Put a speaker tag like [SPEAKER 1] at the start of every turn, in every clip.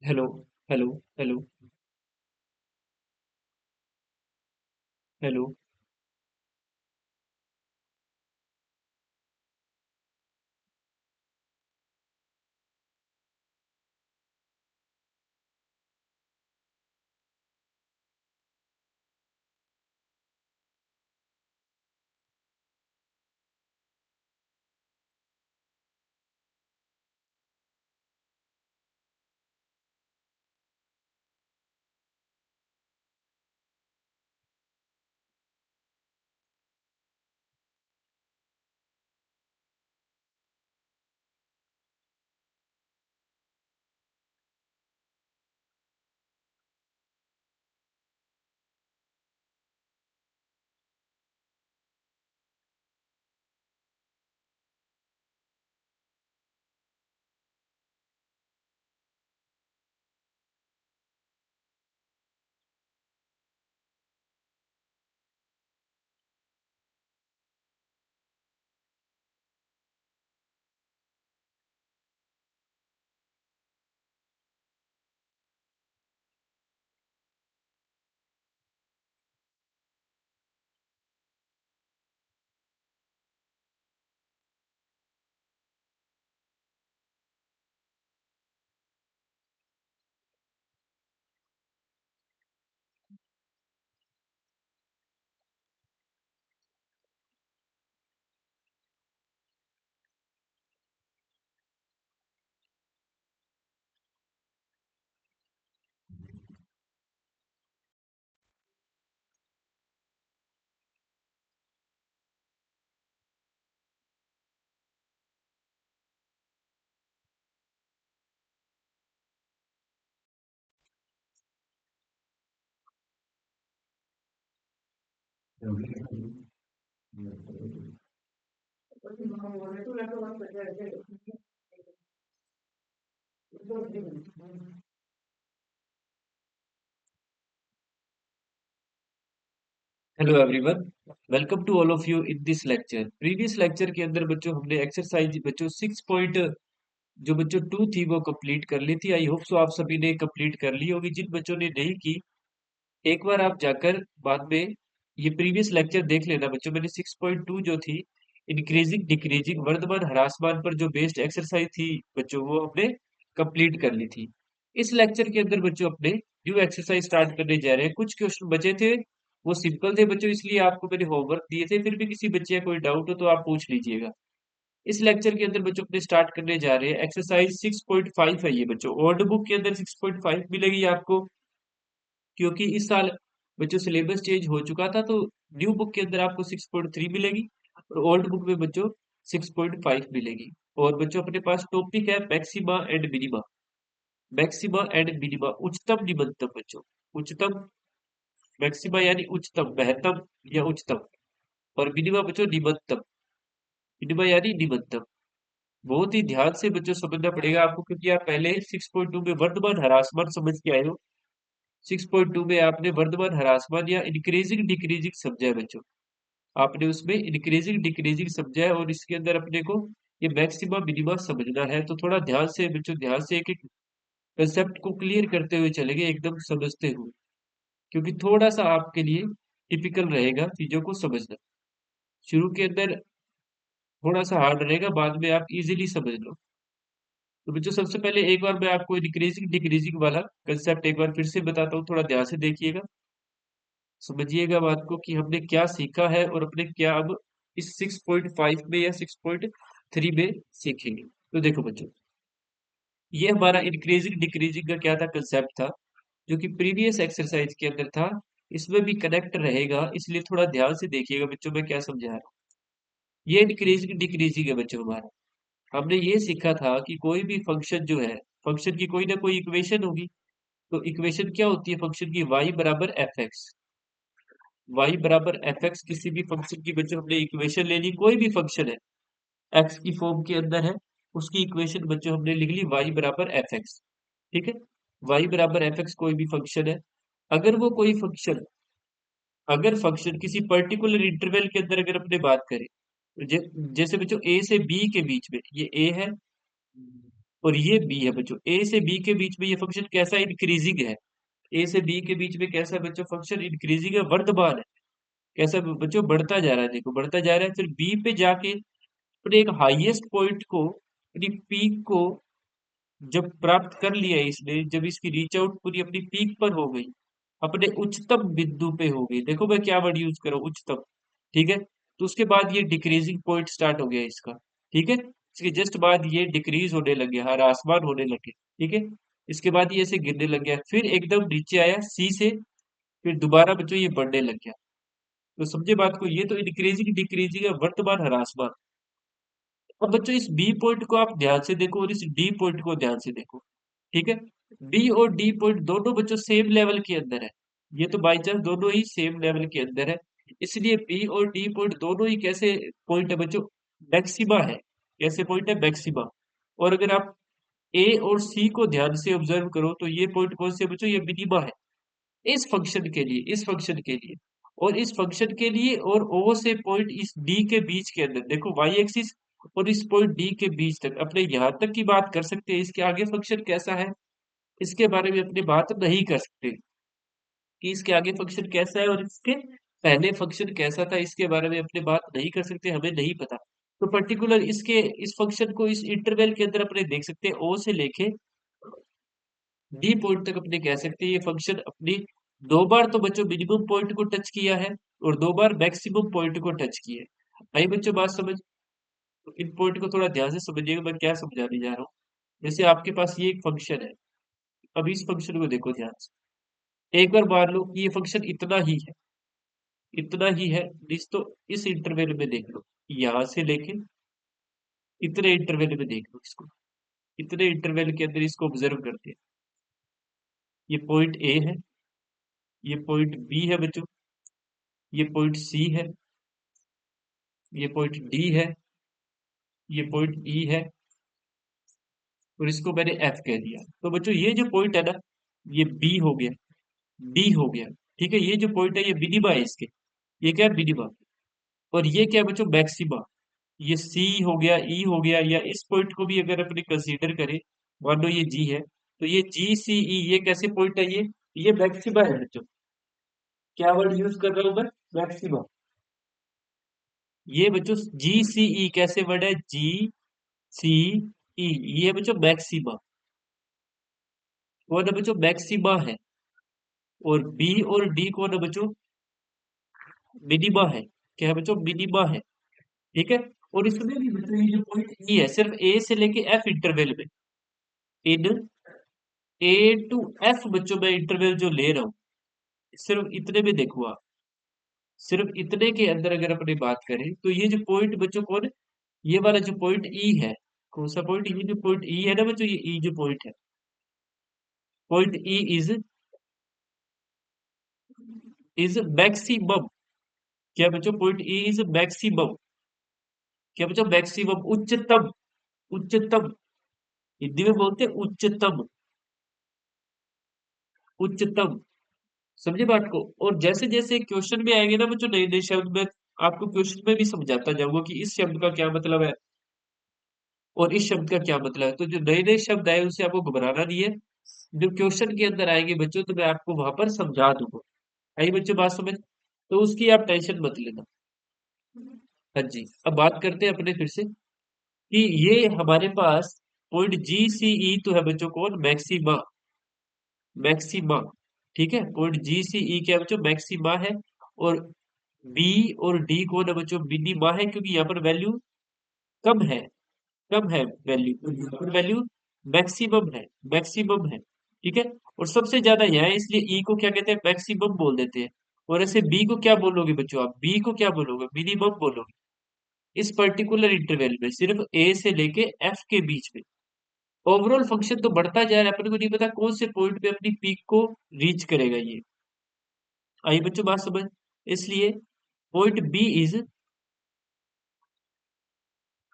[SPEAKER 1] Hello. Hello. Hello. Hello. Hello everyone. Welcome to all of you in this lecture. Previous lecture के अंदर बच्चों हमने exercise बच्चों 6 point जो बच्चों 2 थी वो कंप्लीट कर ली थी। आई होप सो आप सभी ने कंप्लीट कर ली होगी। जिन बच्चों ने नहीं की, एक बार आप जाकर बाद में ये प्रीवियस लेक्चर देख लेना बच्चों। मैंने 6.2 जो थी इंक्रीजिंग डिक्रीजिंग वर्धमान ह्रासमान पर जो बेस्ड एक्सरसाइज थी बच्चों, वो हमने कंप्लीट कर ली थी। इस लेक्चर के अंदर बच्चों अपने न्यू एक्सरसाइज स्टार्ट करने जा रहे हैं। कुछ क्वेश्चन बचे थे, वो सिंपल थे बच्चों, इसलिए आपको मैंने होमवर्क दिए थे। फिर भी किसी बच्चे का कोई डाउट हो तो आप पूछ लीजिएगा। इस लेक्चर के अंदर बच्चों अपने स्टार्ट करने जा रहे हैं। एक्सरसाइज 6.5 है ये बच्चों। ओल्ड बुक के अंदर 6.5 मिलेगी आपको, क्योंकि इस साल बच्चों सिलेबस चेंज हो चुका था। तो न्यू बुक के अंदर आपको 6.3 मिलेगी और ओल्ड बुक में बच्चों 6.5 मिलेगी। और बच्चों अपने पास टॉपिक है maxima and minima. Maxima and minima, उच्चतम निम्नतम बच्चों। उच्चतम, मैक्सिमा यानी उच्चतम महत्तम या उच्चतम, और मिनिमा बच्चों निम्नतम। मिनिमा यानी निम्नतम। बहुत ही ध्यान से बच्चों समझना पड़ेगा आपको, क्योंकि आप पहले 6.2 में वर्तमान ह्रासमान समझ के आए हो। 6.2 में आपने वर्धमान ह्रासमान या इंक्रीजिंग डिक्रीजिंग समझा है बच्चों। आपने उसमें इंक्रीजिंग डिक्रीजिंग समझा है, और इसके अंदर अपने को ये मैक्सिमा मिनिमा समझना है। तो थोड़ा ध्यान से बच्चों, ध्यान से एक एक कंसेप्ट को क्लियर करते हुए चलेंगे, एकदम समझते हुए, क्योंकि थोड़ा सा आपके लिए टिपिकल रहेगा चीजों को समझना। शुरू के अंदर थोड़ा सा हार्ड रहेगा, बाद में आप इजीली समझ लो। तो बच्चों सबसे पहले एक बार मैं आपको इंक्रीजिंग डिक्रीजिंग वाला कंसेप्ट एक बार फिर से बताता हूँ, थोड़ा ध्यान से देखिएगा, समझिएगा बात को कि हमने क्या सीखा है और अपने क्या अब इस 6.5 में या 6.3 में सीखेंगे। तो देखो बच्चों, ये हमारा इंक्रीजिंग डिक्रीजिंग का क्या था, कंसेप्ट था, जो कि प्रीवियस एक्सरसाइज के अंदर था। इसमें भी कनेक्ट रहेगा, इसलिए थोड़ा ध्यान से देखिएगा बच्चों मैं क्या समझा रहा हूँ। ये इंक्रीजिंग डिक्रीजिंग है बच्चों हमारा। हमने ये सीखा था कि कोई भी फंक्शन जो है, फंक्शन की कोई ना कोई इक्वेशन होगी। तो इक्वेशन क्या होती है फंक्शन की? y बराबर एफ एक्स। y बराबर एफ एक्स किसी भी फंक्शन की बच्चों हमने इक्वेशन ले ली। कोई भी फंक्शन है x की फॉर्म के अंदर है, उसकी इक्वेशन बच्चों हमने लिख ली y बराबर एफ एक्स। ठीक है, y बराबर एफ एक्स कोई भी फंक्शन है। अगर वो कोई फंक्शन, अगर फंक्शन किसी पर्टिकुलर इंटरवल के अंदर अगर अपने बात करें, जैसे बच्चों a से b के बीच में ये a है, और ये बी है बच्चों। ए से बी के बीच में ये फंक्शन कैसा इंक्रीजिंग है, ए से बी के बीच में कैसा बच्चों फंक्शन इंक्रीजिंग है, वर्धमान है। कैसा बच्चों, बढ़ता जा रहा है, देखो बढ़ता जा रहा है। फिर बी पे जाके अपने एक हाईएस्ट पॉइंट को, अपनी पीक को जब प्राप्त कर लिया इसने, जब इसकी रीच आउट पूरी अपनी पीक पर हो गई, अपने उच्चतम बिंदु पे हो गई, देखो मैं क्या वर्ड यूज करूँ, उच्चतम, ठीक है। तो उसके बाद ये डिक्रीजिंग पॉइंट स्टार्ट हो गया इसका, ठीक है। इसके जस्ट बाद ये डिक्रीज होने लग गया, ह्रासमान होने लगे, ठीक है। इसके बाद ये ऐसे गिरने लग गया, फिर एकदम नीचे आया सी से, फिर दोबारा बच्चों ये बढ़ने लग गया। तो समझे बात को, ये तो इंक्रीजिंग डिक्रीजिंग है, वर्तमान ह्रासमान। अब बच्चों इस बी पॉइंट को आप ध्यान से देखो और इस डी पॉइंट को ध्यान से देखो, ठीक है। बी और डी पॉइंट दोनों बच्चों सेम लेवल के अंदर है, ये तो बाई चांस दोनों ही सेम लेवल के अंदर है। इसलिए बी और डी पॉइंट दोनों ही कैसे पॉइंट है बच्चों, मैक्सिमा है। कैसे पॉइंट है, मैक्सिमा। और अगर आप ए और सी को ध्यान से ऑब्जर्व करो तो ये पॉइंट कौन से बच्चों, ये मिनिमा है इस फंक्शन के लिए, इस फंक्शन के लिए, और इस फंक्शन के लिए, और ओ से पॉइंट इस डी के बीच के अंदर, देखो वाई एक्सिस और इस पॉइंट डी के बीच तक, अपने यहां तक की बात कर सकते हैं। इसके आगे फंक्शन कैसा है, इसके बारे में अपनी बात नहीं कर सकते कि इसके आगे फंक्शन कैसा है और इसके पहले फंक्शन कैसा था, इसके बारे में अपनी बात नहीं कर सकते, हमें नहीं पता। तो पर्टिकुलर इसके इस फंक्शन को इस इंटरवल के अंदर अपने देख सकते हैं, ओ से लेके डी पॉइंट तक अपने कह सकते हैं ये फंक्शन अपनी दो बार तो बच्चों मिनिमम पॉइंट को टच किया है और दो बार मैक्सिमम पॉइंट को टच किया है। आई बच्चों बात समझ, तो इन पॉइंट को थोड़ा ध्यान से समझिएगा, मैं क्या समझाने जा रहा हूँ। जैसे आपके पास ये एक फंक्शन है, अब इस फंक्शन को देखो ध्यान से। एक बार मान लो कि ये फंक्शन इतना ही है, इतना ही है। तो इस इंटरवल में देख लो, यहां से लेके इतने इंटरवल में देख लो इसको, इतने इंटरवल के अंदर इसको ऑब्जर्व करते हैं। ये पॉइंट ए है, ये पॉइंट बी है बच्चों, ये पॉइंट सी है, ये पॉइंट डी है, ये पॉइंट ई है, और इसको मैंने एफ कह दिया। तो बच्चों ये जो पॉइंट है ना, ये बी हो गया, डी हो गया, ठीक है। ये जो पॉइंट है ये मिनिमा है इसके, ये क्या है, मिनिमा। और ये क्या है बच्चों, मैक्सिमा। ये सी हो गया, ई हो गया, या इस पॉइंट को भी अगर अपने कंसीडर करें, मान लो ये जी है, तो ये जी सी ई ये कैसे पॉइंट है, ये मैक्सिमा है बच्चों। क्या वर्ड यूज कर रहा हूं मैं, मैक्सिमा। ये बच्चों जी सी ई कैसे वर्ड है, जी सी ई, ये बच्चों मैक्सिमा। कौन है बच्चों, मैक्सिमा है। और बी और डी कौन है बच्चों, मिनिमा है। क्या है बच्चों, मिनिमा है, ठीक है। और इसमें भी बच्चों ये जो पॉइंट ई है, सिर्फ ए से लेके एफ इंटरवल में, इन ए टू एफ बच्चों में इंटरवल जो ले रहा हूं, सिर्फ इतने में देखो आप, सिर्फ इतने के अंदर अगर अपनी बात करें तो ये जो पॉइंट बच्चों कौन है, ये वाला जो पॉइंट ई है, कौन सा पॉइंट, ये जो पॉइंट ई है ना बच्चों, ये ई जो पॉइंट है, पॉइंट ई इज मैक्सिमम। क्या बच्चों, पॉइंट ई इज मैक्सिमम। क्या बच्चों, मैक्सिमम, उच्चतम, उच्चतम। हिंदी में बोलते हैं उच्चतम, उच्चतम। समझे बात को। और जैसे जैसे क्वेश्चन में आएंगे ना बच्चों नए नए शब्द, में आपको क्वेश्चन में भी समझाता जाऊंगा कि इस शब्द का क्या मतलब है और इस शब्द का क्या मतलब है। तो जो नए नए शब्द आए उनसे आपको घबराना नहीं है, जो क्वेश्चन के अंदर आएंगे बच्चों तो मैं आपको वहां पर समझा दूंगा। आई बच्चों बात समझ, तो उसकी आप टेंशन मत लेना। हाँ जी, अब बात करते हैं अपने फिर से कि ये हमारे पास पॉइंट जी सी ई तो है बच्चों कौन, मैक्सिमा, मैक्सिमा, ठीक है। पॉइंट जी सी ई क्या है बच्चों, मैक्सिमा है। और बी और डी कौन है बच्चों, मिनिमा है, क्योंकि यहाँ पर वैल्यू कम है, कम है वैल्यू, तो यहाँ पर वैल्यू मैक्सिमम है, मैक्सिमम है, ठीक है। और सबसे ज्यादा यहाँ है, इसलिए ई को क्या कहते हैं, मैक्सिमम बोल देते हैं। और ऐसे बी को क्या बोलोगे बच्चों, आप बी को क्या बोलोगे, मिनिमम बोलोगे। इस पर्टिकुलर इंटरवल में सिर्फ ए से लेके एफ के बीच में ओवरऑल फंक्शन तो बढ़ता जा रहा है, अपने को नहीं पता कौन से पॉइंट पे अपनी पीक को रीच करेगा ये। आई बच्चों बात समझ, इसलिए point B is,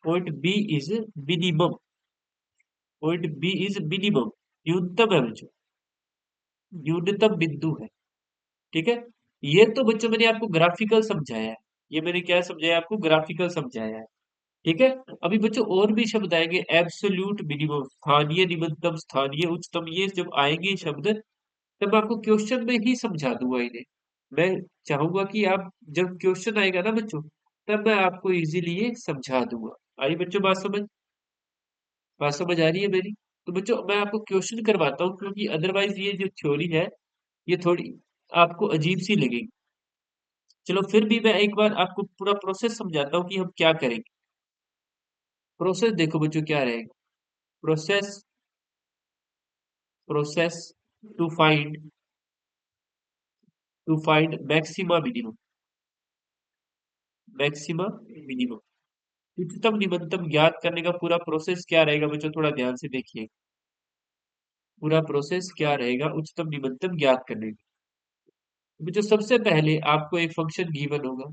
[SPEAKER 1] point B is minimum, point B is minimum, न्यूनतम है बच्चों, न्यूनतम बिंदु है, ठीक है। ये तो बच्चों मैंने आपको ग्राफिकल समझाया है, ये मैंने क्या समझाया आपको, ग्राफिकल समझाया है। ठीक है। अभी बच्चों और भी शब्द आएंगे, एब्सोल्यूट मिनिमम, स्थानीय निम्नतम, स्थानीय उच्चतम, ये जब आएंगे शब्द तब आपको क्वेश्चन में ही समझा दूंगा इन्हें। मैं चाहूंगा कि आप जब क्वेश्चन आएगा ना बच्चों, तब मैं आपको इजीली ये समझा दूंगा। आई बच्चों बात समझ आ रही है मेरी? तो बच्चों मैं आपको क्वेश्चन करवाता हूँ, क्योंकि अदरवाइज ये जो थ्योरी है ये थोड़ी आपको अजीब सी लगेगी। चलो फिर भी मैं एक बार आपको पूरा प्रोसेस समझाता हूँ कि हम क्या करेंगे। प्रोसेस देखो बच्चों क्या रहेगा। Process process to find maxima minimum, maxima minimum, उच्चतम निम्नतम ज्ञात करने का पूरा प्रोसेस क्या रहेगा बच्चों, थोड़ा ध्यान से देखिए। पूरा प्रोसेस क्या रहेगा उच्चतम निम्नतम ज्ञात करने का। बच्चों सबसे पहले आपको एक फंक्शन गिवन होगा।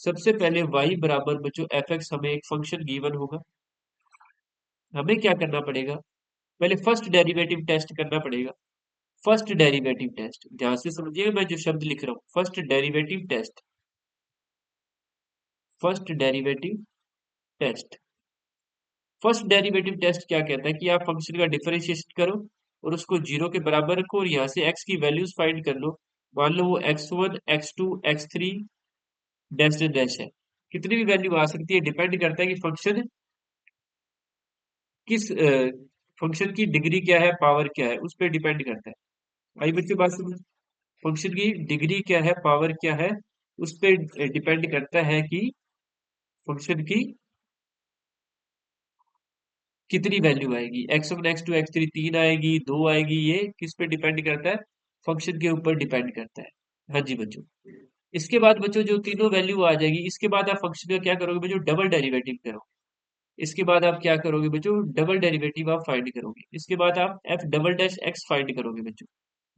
[SPEAKER 1] सबसे पहले y बराबर बच्चों एफ एक्स, हमें एक फंक्शन गिवन होगा। हमें क्या करना पड़ेगा, पहले फर्स्ट डेरिवेटिव टेस्ट करना पड़ेगा। फर्स्ट डेरिवेटिव टेस्ट, ध्यान से समझिए मैं जो शब्द लिख रहा हूँ, first derivative test. First derivative test. First derivative test क्या कहता है कि आप फंक्शन का डिफरेंशिएशन करो और उसको जीरो के बराबर रखो और यहाँ से एक्स की वैल्यूज फाइंड कर लो। मान लो वो x1 x2 x3 dash dash है, कितनी भी वैल्यू आ सकती है, डिपेंड करता है कि फंक्शन किस फंक्शन की डिग्री क्या है, पावर क्या है, उस पर डिपेंड करता है। आई बच्चों बात समझ? फंक्शन की डिग्री क्या है, पावर क्या है, उस पर डिपेंड करता है कि फंक्शन की कितनी वैल्यू आएगी, x1 x2 x3 तीन आएगी, दो आएगी, ये किस पे डिपेंड करता है, फंक्शन के ऊपर डिपेंड करता है। हाँ जी बच्चों। इसके बाद बच्चों जो तीनों वैल्यू आ जाएगी, इसके बाद आप फंक्शन का क्या करोगे बच्चों, डबल डेरिवेटिव करो। इसके बाद आप क्या करोगे बच्चों, डबल डेरिवेटिव आप फाइंड करोगे। इसके बाद आप F double dash x find करोगे बच्चों,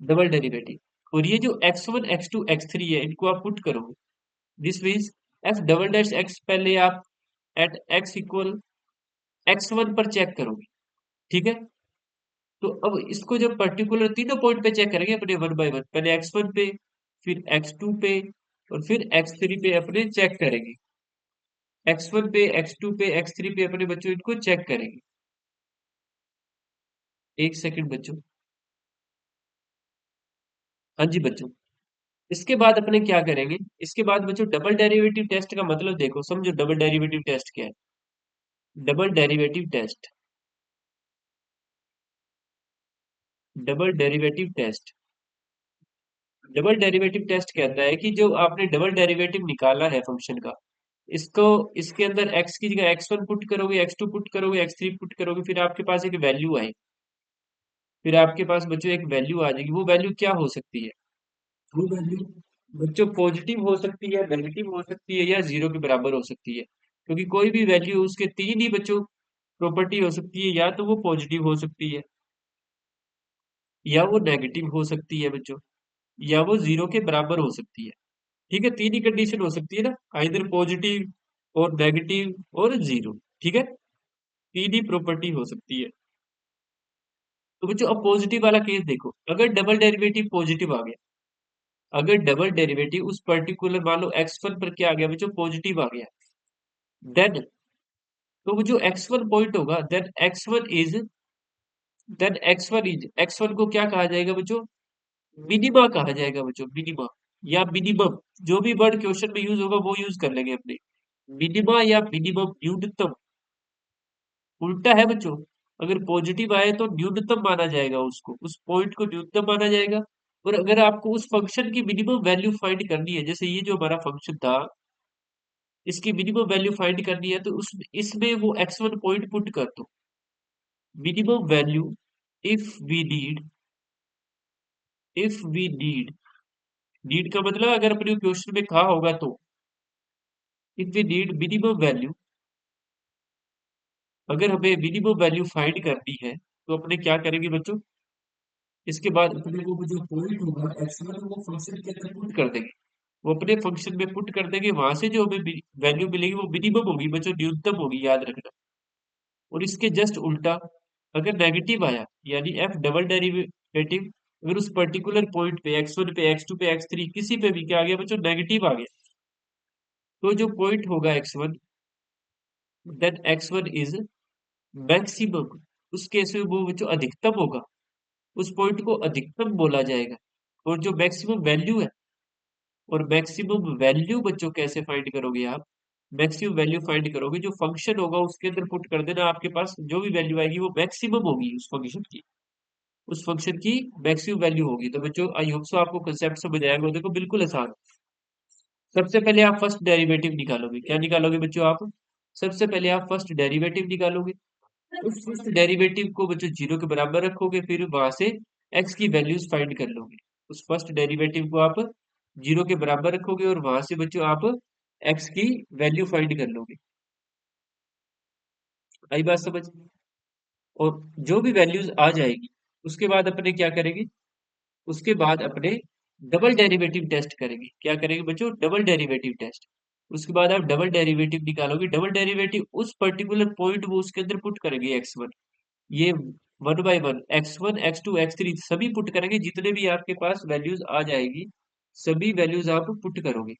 [SPEAKER 1] डबल डेरिवेटिव। और ये जो x1 x2 x3 है, इनको आप पुट करोगे। This means F double dash x पहले आप एट एक्स इक्वल x1 पर चेक करोगे। ठीक है। तो अब इसको जब पर्टिकुलर तीनों पॉइंट पे चेक करेंगे अपने वन बाय वन, पहले x1 पे, फिर x2 पे, और फिर x3 पे अपने चेक करेंगे। x1 पे, x2 पे, x3 पे अपने बच्चों इनको चेक करेंगे। एक सेकंड बच्चों। हाँ जी बच्चों। इसके बाद अपने क्या करेंगे, इसके बाद बच्चों डबल डेरिवेटिव टेस्ट का मतलब देखो, समझो डबल डेरिवेटिव टेस्ट क्या है। Double derivative test, double derivative test, double derivative test कहता है कि जो आपने डबल डेरिवेटिव निकाला है फंक्शन का, इसको इसके अंदर x की जगह x1 पुट करोगे, x2 पुट करोगे, x3 पुट करोगे, फिर आपके पास एक वैल्यू आएगी। फिर आपके पास बच्चों एक वैल्यू आ जाएगी। वो वैल्यू क्या हो सकती है, वो वैल्यू बच्चों पॉजिटिव हो सकती है, नेगेटिव हो सकती है, या जीरो के बराबर हो सकती है। क्योंकि कोई भी वैल्यू, उसके तीन ही बच्चों प्रॉपर्टी हो सकती है, या तो वो पॉजिटिव हो सकती है, या वो नेगेटिव हो सकती है बच्चों, या वो जीरो के बराबर हो सकती है। ठीक है, तीन ही कंडीशन हो सकती है ना, आइदर पॉजिटिव और नेगेटिव और जीरो। ठीक है, तीन ही प्रॉपर्टी हो सकती है। तो बच्चों अब पॉजिटिव वाला केस देखो, अगर डबल डेरिवेटिव पॉजिटिव आ गया, अगर डबल डेरिवेटिव उस पर्टिकुलर मान लो x1 पर क्या आ गया बच्चों, पॉजिटिव आ गया, देन तो वो जो x1 पॉइंट होगा, देन x1 को क्या कहा जाएगा बच्चों, मिनिमा कहा जाएगा बच्चों, मिनिमा या मिनिमम। जो भी वर्ड क्वेश्चन में यूज होगा वो यूज कर लेंगे अपने। मिनिमा या मिनिमम, न्यूनतम। उल्टा है बच्चों, अगर पॉजिटिव आए तो न्यूनतम माना जाएगा, उसको उस पॉइंट को न्यूनतम माना जाएगा। और अगर आपको उस फंक्शन की मिनिमम वैल्यू फाइंड करनी है, जैसे ये जो हमारा फंक्शन था, इसकी मिनिमम वैल्यू फाइंड करनी है, तो उस इसमें वो x1 पॉइंट पुट कर दो। Minimum value, if we need, if we need, need का मतलब अगर अपने क्वेश्चन में कहा होगा तो, if we need minimum value, अगर हमें मिनिमम वैल्यू फाइंड करनी है तो अपने क्या करेंगे बच्चों, इसके बाद अपने वो जो पॉइंट होगा x1, वो फंक्शन के अंदर पुट कर देंगे। वो अपने फंक्शन में पुट कर देंगे, वहां से जो हमें वैल्यू मिलेगी वो मिनिमम होगी बच्चों, न्यूनतम होगी, याद रखना। और इसके जस्ट उल्टा, अगर नेगेटिव आया, यानी एफ डबल डेरिवेटिव अगर उस पर्टिकुलर पॉइंट पे x1 पे, x2 पे, x3 किसी पे भी क्या आ गया बच्चों, नेगेटिव आ गया, तो जो पॉइंट होगा x1, then x1 is maximum, उस केस में वो जो अधिकतम होगा, उस पॉइंट को अधिकतम बोला जाएगा। और जो मैक्सिमम वैल्यू है, और मैक्सिमम वैल्यू बच्चों कैसे फाइंड करोगे आप? मैक्सिमम वैल्यू फाइंड करोगे, जो फंक्शन होगा उसके अंदर पुट कर देना, आपके पास जो भी वैल्यू आएगी वो मैक्सिमम होगी उस फंक्शन की, उस फंक्शन की मैक्सिमम वैल्यू होगी। तो बच्चों आई होप सो आपको कंसेप्ट समझ आएगा। देखो बिल्कुल आसान। सबसे पहले आप फर्स्ट डेरिवेटिव निकालोगे। क्या निकालोगे बच्चों आप? सबसे पहले आप फर्स्ट डेरिवेटिव निकालोगे। उस फर्स्ट डेरिवेटिव को बच्चों जीरो के बराबर रखोगे, फिर वहां से एक्स की वैल्यूज फाइंड कर लोगे। उस फर्स्ट डेरिवेटिव को आप जीरो के बराबर रखोगे और वहां से बच्चों आप एक्स की वैल्यू फाइंड कर लोगे। आई बात समझ? और जो भी वैल्यूज आ जाएगी उसके बाद अपने क्या करेंगे? उसके बाद अपने डबल डेरिवेटिव टेस्ट करेंगे। क्या करेंगे बच्चों? Double derivative test. उसके बाद आप डबल डेरिवेटिव निकालोगे। डबल डेरिवेटिव उस पर्टिकुलर पॉइंट वो उसके अंदर पुट करेंगे x1, ये one by one x1 x2 x3 सभी पुट करेंगे। जितने भी आपके पास वैल्यूज आ जाएगी सभी वैल्यूज आप पुट करोगे।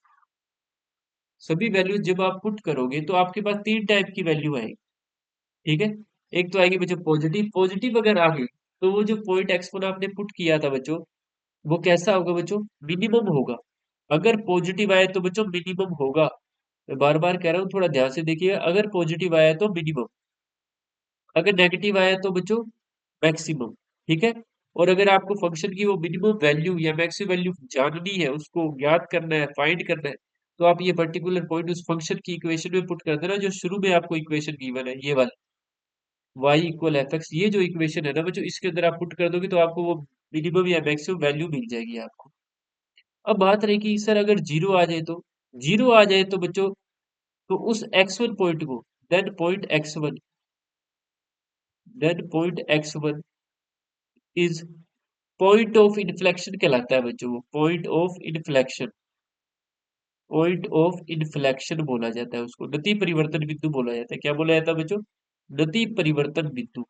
[SPEAKER 1] सभी वैल्यूज जब आप पुट करोगे तो आपके पास तीन टाइप की वैल्यू आएगी। ठीक है? एक तो आएगी बच्चों पॉजिटिव। पॉजिटिव अगर आ गई तो वो जो पॉइंट x1 आपने पुट किया था बच्चों, वो कैसा होगा बच्चों? मिनिमम होगा। अगर पॉजिटिव आए तो बच्चों मिनिमम होगा। मैं बार बार कह रहा हूँ, थोड़ा ध्यान से देखिए। अगर पॉजिटिव आया तो मिनिमम, अगर नेगेटिव आया तो बच्चों मैक्सिमम। ठीक है? और अगर आपको फंक्शन की वो मिनिमम वैल्यू या मैक्सिमम वैल्यू जाननी है, उसको ज्ञात करना है, फाइंड करना है, तो आप ये पर्टिकुलर पॉइंट उस फंक्शन की इक्वेशन में पुट कर देना, जो शुरू में आपको इक्वेशन गिवन है, ये वाली y इक्वल एफ एक्स। ये जो इक्वेशन है ना बच्चों, इसके अंदर आप पुट कर दोगे तो आपको वो मिनिमम या मैक्सिमम वैल्यू मिल जाएगी आपको। अब बात रही कि सर अगर जीरो आ जाए तो? जीरो आ जाए तो बच्चों, तो उस x1 पॉइंट को, then point x1, then point x1 is point of inflection कहलाता है बच्चों। वो point of inflection, point of inflection बोला जाता है उसको। गति परिवर्तन बिंदु बोला जाता है। क्या बोला जाता है बच्चों? गति परिवर्तन बिंदु।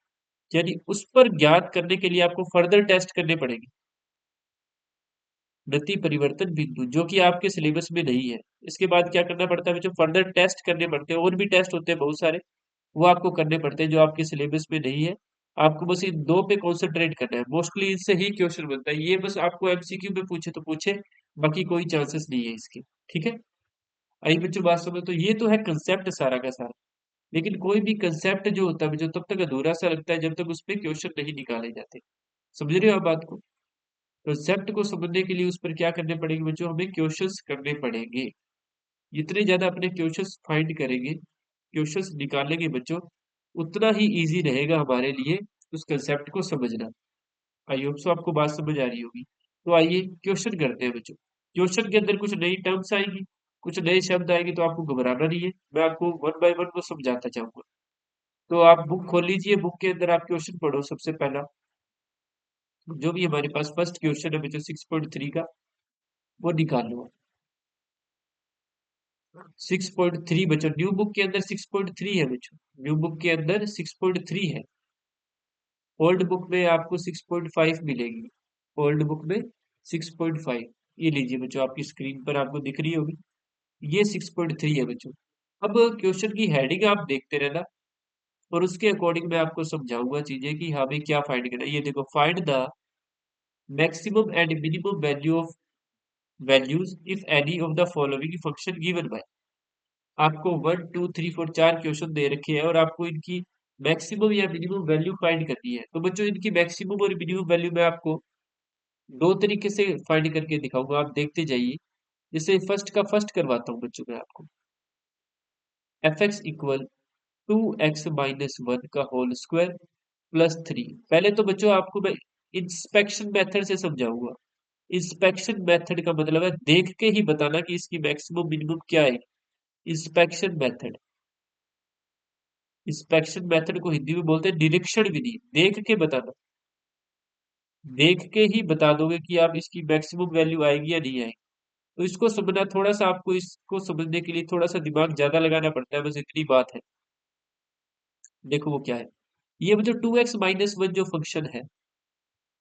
[SPEAKER 1] यानी उस पर ज्ञात करने के लिए आपको फर्दर टेस्ट करने पड़ेंगे। गति परिवर्तन बिंदु जो कि आपके सिलेबस में नहीं है। इसके बाद क्या करना पड़ता है बच्चों? फर्दर टेस्ट करने पड़ते हैं। और भी टेस्ट होते हैं बहुत सारे, वो आपको करने पड़ते हैं जो आपके सिलेबस में नहीं है। आपको बस इन दो पे कॉन्सेंट्रेट करना है। मोस्टली इनसे ही क्वेश्चन बनता है। ये बस आपको एमसीक्यू में पूछे तो पूछे, बाकी कोई चांसेस नहीं है इसके। ठीक है? आई बच्चों बात समझ? तो ये तो है कंसेप्ट सारा का सारा। लेकिन कोई भी कंसेप्ट जो होता है जो तब तक अधूरा सा लगता है जब तक उसपे क्वेश्चन नहीं निकाले जाते। समझ रहे हो आप बात को? कंसेप्ट को समझने के लिए उस पर क्या करने पड़ेंगे बच्चों? हमें क्वेश्चंस करने पड़ेंगे। जितने ज्यादा अपने क्वेश्चंस फाइंड करेंगे, क्वेश्चंस निकालेंगे बच्चों, उतना ही इजी रहेगा हमारे लिए उस कंसेप्ट को समझना। आई होप सो आपको बात समझ आ रही होगी। तो आइए क्वेश्चन करते हैं बच्चों। क्वेश्चन के अंदर कुछ नई टर्म्स आएंगी, कुछ नए शब्द आएंगे, तो आपको घबराना नहीं है। मैं आपको वन बाय वन वो समझाता जाऊंगा। तो आप बुक खोल लीजिए, बुक के अंदर आप क्वेश्चन पढ़ो। सबसे पहला जो भी हमारे पास फर्स्ट क्वेश्चन है बच्चों 6.3 का, वो निकाल लो। 6.3 बच्चों न्यू बुक के अंदर 6.3 है बच्चों। न्यू बुक के अंदर 6.3 है। ओल्ड बुक में आपको 6.5 मिलेगी। ओल्ड बुक में 6.5। ये लीजिए बच्चों, आपकी स्क्रीन पर आपको दिख रही होगी। ये 6.3 है बच्चों। अब क्वेश्चन की हेडिंग आप देखते रहना, और उसके अकॉर्डिंग मैं आपको समझाऊंगा चीजें कि हमें क्या फाइंड करना है। ये देखो, find the maximum and minimum value of values if any of the following function given by. आपको 1 2 3 4 चार क्वेश्चन दे रखे हैं और आपको इनकी मैक्सिमम या मिनिमम वैल्यू फाइंड करनी है। तो बच्चों इनकी मैक्सिमम और मिनिमम वैल्यू मैं आपको दो तरीके से फाइंड करके दिखाऊंगा, आप देखते जाइए। जैसे फर्स्ट का फर्स्ट करवाता हूँ बच्चों मैं आपको। एफ एक्स इक्वल 2x-1 का होल स्क्वायर प्लस 3। पहले तो बच्चों आपको मैं इंस्पेक्शन मेथड से समझाऊंगा। इंस्पेक्शन मेथड का मतलब है देख के ही बताना कि इसकी मैक्सिमम मिनिमम क्या है। इंस्पेक्शन मेथड, इंस्पेक्शन मेथड को हिंदी में बोलते हैं निरीक्षण विधि। देख के बताना, देख के ही बता दोगे कि आप इसकी मैक्सिमम वैल्यू आएगी या नहीं आएगी। तो इसको समझना थोड़ा सा, आपको इसको समझने के लिए थोड़ा सा दिमाग ज्यादा लगाना पड़ता है, बस इतनी बात है। देखो वो क्या है। ये बच्चों 2x-1 जो फंक्शन है,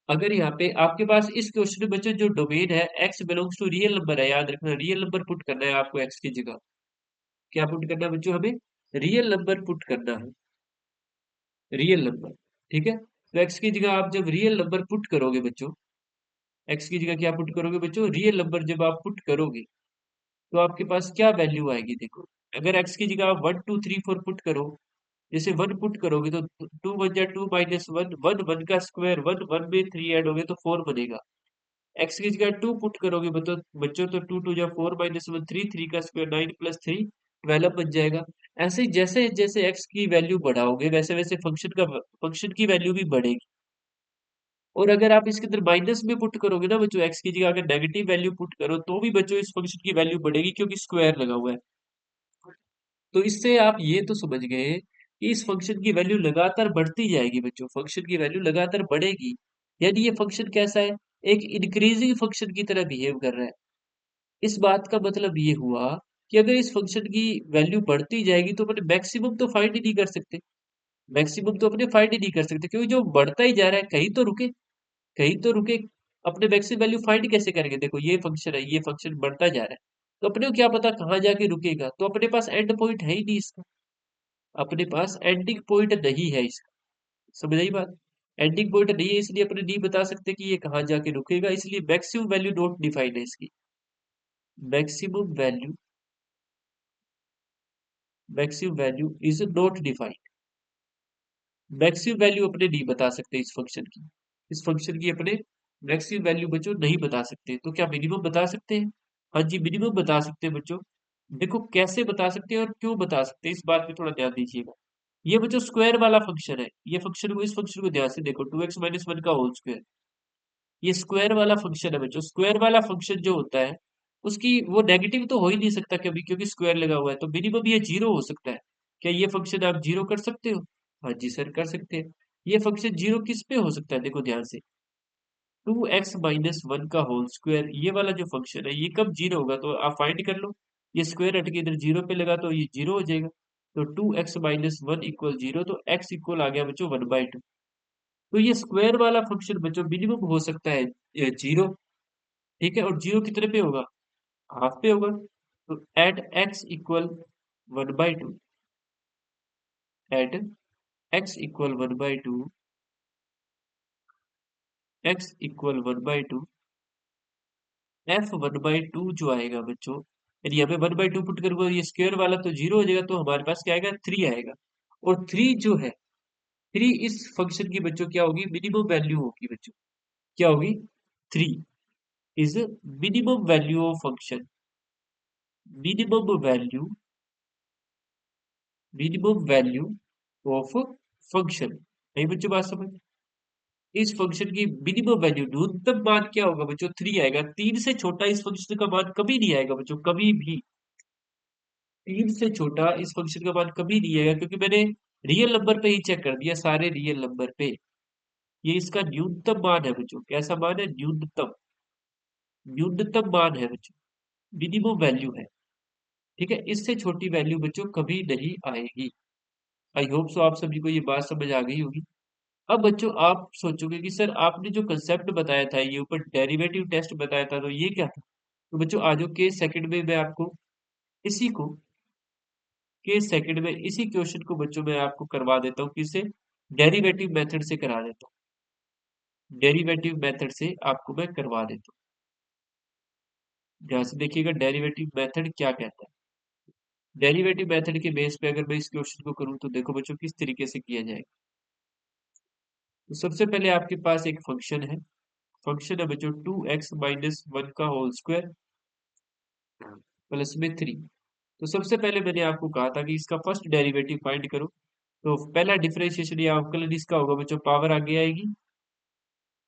[SPEAKER 1] अगर यहाँ पे आपके पास इस क्वेश्चन में बच्चों जो डोमेन है x belongs to real number है, याद रखना रियल नंबर पुट करना है आपको x की जगह। क्या पुट करना है बच्चों हमें? रियल नंबर पुट करना है, रियल नंबर। ठीक है, तो एक्स की जगह आप जब रियल नंबर पुट करोगे बच्चों, एक्स की जगह क्या पुट करोगे बच्चों, रियल नंबर जब आप पुट करोगे तो आपके पास क्या वैल्यू आएगी देखो। अगर एक्स की जगह आप 1 2 3 4 पुट करो, जैसे 1 पुट करोगे तो 2 1 जा 2 - 1, 1 1 का स्क्वायर, 1 1 में 3 ऐड होगे तो 4 बनेगा। एक्स की जगह 2 पुट करोगे बच्चों तो 2 2 जा 4 - 1, 3 का स्क्वायर 9 + 3 12 बन जाएगा। ऐसे ही जैसे जैसे एक्स की वैल्यू बढ़ाओगे वैसे वैसे फंक्शन की वैल्यू भी बढ़ेगी। और अगर आप इसके अंदर माइनस में पुट करोगे ना बच्चों, एक्स की जगह अगर नेगेटिव वैल्यू पुट करो तो भी बच्चों इस फंक्शन की वैल्यू बढ़ेगी क्योंकि स्क्वायर लगा हुआ है। तो इससे आप ये तो समझ गए कि इस फंक्शन की वैल्यू लगातार बढ़ती जाएगी बच्चों, फंक्शन की वैल्यू लगातार बढ़ेगी। यानी ये फंक्शन कैसा है, एक इंक्रीजिंग फंक्शन की तरह बिहेव कर रहा है। इस बात का मतलब ये हुआ कि अगर इस फंक्शन की वैल्यू बढ़ती जाएगी तो अपने मैक्सिमम तो फाइंड ही नहीं कर सकते, मैक्सिमम तो अपने फाइंड ही नहीं कर सकते, क्योंकि जो बढ़ता ही जा रहा है कहीं तो रुके, कहीं तो रुके। अपने मैक्सिमम वैल्यू फाइंड कैसे करेंगे, देखो ये फंक्शन है, ये फंक्शन बढ़ता जा रहा है, तो अपने को क्या पता कहाँ जाके रुकेगा, तो अपने पास एंड पॉइंट है ही नहीं इसका, अपने पास एंडिंग पॉइंट नहीं है इसका। समझ आई बात, एंडिंग पॉइंट नहीं है इसलिए अपने नहीं बता सकते कि ये कहाँ जाके रुकेगा, इसलिए मैक्सिमम वैल्यू नॉट डिफाइंड है इसकी। Maximum value, maximum value is not defined. Maximum value अपने नहीं बता सकते इस फंक्शन की, इस फंक्शन की अपने मैक्सिमम वैल्यू बच्चों नहीं बता सकते, तो क्या मिनिमम बता सकते हैं? हाँ जी, मिनिमम बता सकते हैं बच्चों। देखो कैसे बता सकते हैं और क्यों बता सकते हैं, इस बात पे थोड़ा ध्यान दीजिएगा। ये बच्चों स्क्वायर वाला फंक्शन है, ये फंक्शन को, इस फंक्शन को ध्यान से देखो, 2x - 1 का होल स्क्वायर, ये स्क्वायर वाला फंक्शन है बच्चों। स्क्वायर वाला फंक्शन जो होता है उसकी वो नेगेटिव तो हो ही नहीं सकता कभी, क्योंकि स्क्वायर लगा हुआ है, तो मिनिमम ये जीरो हो सकता है। क्या ये फंक्शन आप जीरो कर सकते हो? हाँ जी सर, कर सकते हैं। ये फंक्शन जीरो किस पे हो सकता है, देखो ध्यान से, 2x - 1 का होल स्क्वायर, ये वाला जो फंक्शन है ये कब जीरो होगा, तो आप फाइंड कर लो। ये स्क्वायर हट के इधर जीरो पे लगा तो ये जीरो हो जाएगा, तो 2x - 1 इक्वल जीरो, तो x इक्वल आ गया बच्चों 1/2। तो ये स्क्वायर वाला फंक्शन बच्चों मिनिमम हो सकता है जीरो। ठीक है, और जीरो कितने पे होगा, हाफ पे होगा, तो at X equal 1/2, at X equal 1/2, X equal 1/2, F 1/2 जो आएगा बच्चों, यदि हमें 1/2 पुट करूंगा ये स्क्वायर वाला तो जीरो हो जाएगा, तो हमारे पास क्या आएगा, 3 आएगा। और 3 जो है, 3 इस फंक्शन की बच्चों क्या होगी, मिनिमम वैल्यू होगी बच्चों, क्या होगी, 3 is minimum value of function, minimum value, minimum value of function. नहीं बच्चों बात समझ, इस फंक्शन की मिनिमम वैल्यू, न्यूनतम मान क्या होगा बच्चों, 3 आएगा। 3 से छोटा इस फंक्शन का मान कभी नहीं आएगा बच्चों, कभी भी। 3 से छोटा इस फंक्शन का मान कभी नहीं आएगा, क्योंकि मैंने रियल नंबर पे ही चेक कर दिया, सारे रियल नंबर पे ये इसका न्यूनतम मान है बच्चों। कैसा मान है, न्यूनतम, न्यूनतम मान है बच्चों, मिनिमम वैल्यू है। ठीक है, इससे छोटी वैल्यू बच्चों कभी नहीं आएगी। आई होप सो आप सभी को ये बात समझ आ गई होगी। अब बच्चों आप सोचोगे कि सर आपने जो कंसेप्ट बताया था, ये ऊपर डेरिवेटिव टेस्ट बताया था, तो ये क्या था? तो बच्चों आज के सेकंड में मैं आपको इसी को, के सेकंड में इसी क्वेश्चन को बच्चों मैं आपको करवा देता हूँ, किससे, डेरिवेटिव मेथड से करा देता हूँ, डेरिवेटिव मेथड से आपको मैं करवा देता हूँ। ध्यान से देखिएगा डेरिवेटिव मेथड क्या कहता है। डेरिवेटिव मेथड के बेस पे अगर मैं इस क्वेश्चन को करूँ तो देखो बच्चों किस तरीके से किया जाएगा। तो सबसे पहले आपके पास एक फंक्शन है, फंक्शन है बच्चों 2x - 1 का होल स्क्वायर प्लस में 3। तो सबसे पहले मैंने आपको कहा था कि इसका फर्स्ट डेरिवेटिव फाइंड करो। तो पहला डिफरेंशिएशन या अवकलन इसका होगा बच्चों, पावर आगे आएगी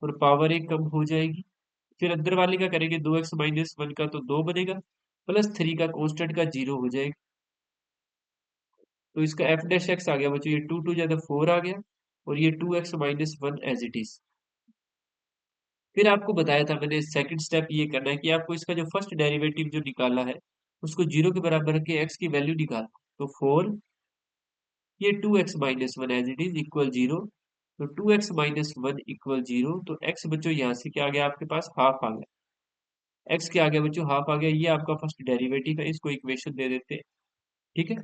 [SPEAKER 1] और पावर एक कम हो जाएगी। फिर अंदर वाले का करेंगे, 2x - 1 का तो 2 बनेगा, प्लस 3 का कांस्टेंट का 0 हो जाएगा। तो इसका एफ डैश एक्स आ गया बच्चों, ये 2 2 ज्यादा 4 आ गया, और ये 2x - 1 एज इट इज। फिर आपको बताया था मैंने, सेकंड स्टेप ये करना है कि आपको इसका जो फर्स्ट डेरिवेटिव जो निकाला है उसको 0 के बराबर रख के एक्स की वैल्यू निकालना। तो 4, ये 2x - 1 as it is equal 0, तो 2x - 1 इक्वल 0, तो x बच्चों यहाँ से क्या आ गया आपके पास, हाफ आ गया। x क्या आ गया बच्चों, हाफ आ गया। ये आपका फर्स्ट डेरिवेटिव है, इसको इक्वेशन दे देते हैं। ठीक है,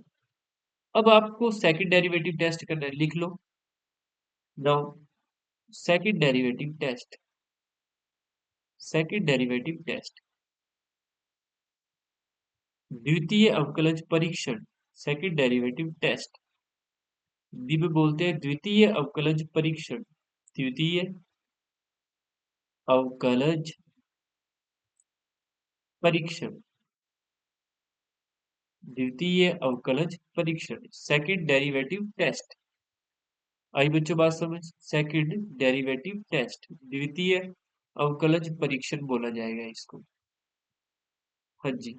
[SPEAKER 1] अब आपको सेकंड डेरिवेटिव टेस्ट करना है, लिख लो। Now second derivative test, second derivative test, द्वितीय अवकलज परीक्षण, सेकंड डेरिवेटिव टेस्ट में बोलते हैं द्वितीय अवकलज परीक्षण, द्वितीय अवकलज परीक्षण, द्वितीय अवकलज परीक्षण, सेकंड डेरिवेटिव टेस्ट। आई बच्चों बात समझ, सेकंड डेरिवेटिव टेस्ट, द्वितीय अवकलज परीक्षण बोला जाएगा इसको। हाँ जी,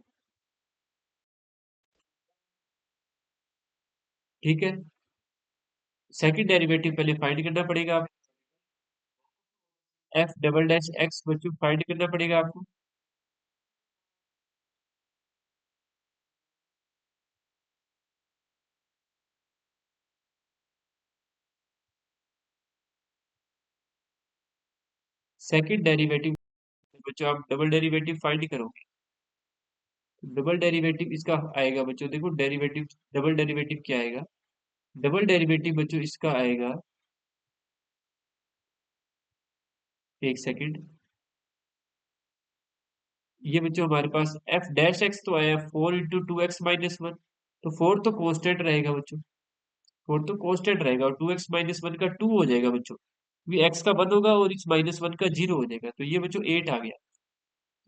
[SPEAKER 1] ठीक है। सेकंड डेरिवेटिव पहले फाइंड करना पड़ेगा, आप एफ डबल डैश एक्स बच्चों फाइंड करना पड़ेगा आपको। सेकंड डेरिवेटिव बच्चों आप डबल डेरिवेटिव फाइंड करोगे, डबल डेरिवेटिव इसका आएगा बच्चों, देखो डेरिवेटिव, डबल डेरिवेटिव क्या आएगा, डबल डेरिवेटिव बच्चों इसका आएगा, एक सेकंड, ये बच्चों हमारे पास एफ डैश एक्स तो आया 4 × 2x - 1, तो 4 तो कांस्टेंट रहेगा बच्चों, 4 तो कांस्टेंट रहेगा और 2x - 1 का 2 हो जाएगा बच्चों, क्योंकि x का 1 होगा और इस -1 का 0 हो जाएगा, तो ये बच्चों 8 आ गया।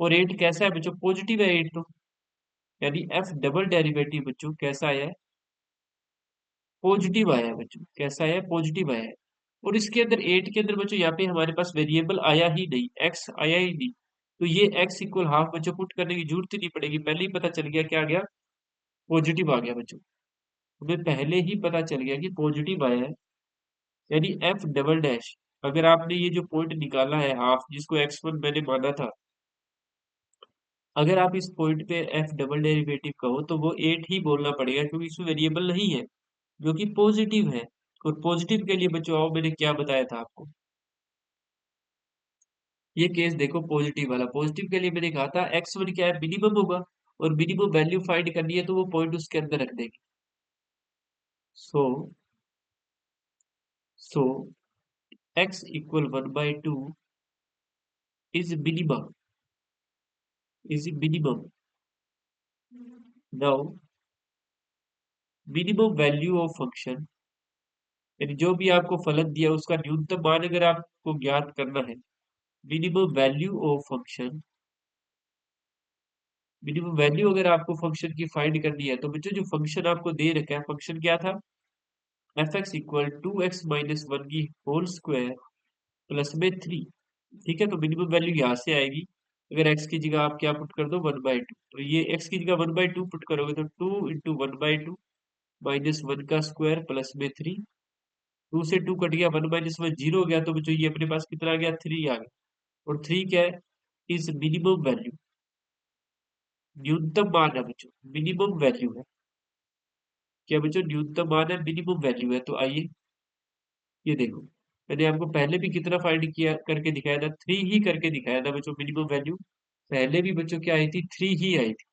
[SPEAKER 1] और 8 कैसा है बच्चों, पॉजिटिव है 8 तो, यानी एफ डबल डेरिवेटिव बच्चों कैसा आया है, पॉजिटिव आया है बच्चों, कैसा आया है, पॉजिटिव आया है। और इसके अंदर 8 के अंदर बच्चों यहाँ पे हमारे पास वेरिएबल आया ही नहीं, x आया ही नहीं, तो ये x इक्वल हाफ बच्चों पुट करने की जरूरत ही नहीं पड़ेगी, पहले ही पता चल गया क्या आ गया, पॉजिटिव आ गया बच्चों, हमें पहले ही पता चल गया कि पॉजिटिव आया है, यानी एफ डबल डैश, अगर आपने ये जो पॉइंट निकाला है हाफ जिसको x1 मैंने माना था, अगर आप इस पॉइंट पे एफ डबल डेरिवेटिव कहो तो वो 8 ही बोलना पड़ेगा, क्योंकि इसमें वेरिएबल नहीं है जो कि पॉजिटिव है। और पॉजिटिव के लिए बच्चों आओ, मैंने क्या बताया था आपको, ये केस देखो पॉजिटिव वाला, पॉजिटिव के लिए मैंने कहा था x1 क्या है, मिनिमम होगा, और मिनिमम वैल्यू फाइंड करनी है तो वो पॉइंट उसके अंदर रख देंगे। सो सो x equal 1/2 is minimum, is minimum. Now minimum value of function, यानी जो भी आपको फलन दिया उसका न्यूनतम मान अगर आपको ज्ञात करना है, minimum value of function, minimum value अगर आपको फंक्शन की फाइंड करनी है, तो बच्चों जो फंक्शन आपको दे रखा है, फंक्शन क्या था, एफ एक्स इक्वल 2x - 1 की होल स्क्वायर प्लस में 3, ठीक है। तो मिनिमम वैल्यू यहाँ से आएगी, अगर x की जगह आप क्या पुट कर दो 1/2, तो ये x की जगह 1/2 पुट करोगे तो 2 × 1/2 -1 का स्क्वायर प्लस में 3, 2 से 2 कट गया, 1 - 1 0 हो गया, तो बच्चों ये अपने पास कितना आ गया, 3 आ गया। और 3 क्या है, इज मिनिमम वैल्यू, न्यूनतम मान है बच्चों, मिनिमम वैल्यू है, क्या बच्चों न्यूनतम मान है, मिनिमम वैल्यू है। तो आइए ये देखो, मैंने आपको पहले भी कितना फाइंड किया करके दिखाया था, 3 ही करके दिखाया था बच्चों मिनिमम वैल्यू, पहले भी बच्चों क्या आई थी, 3 ही आई थी,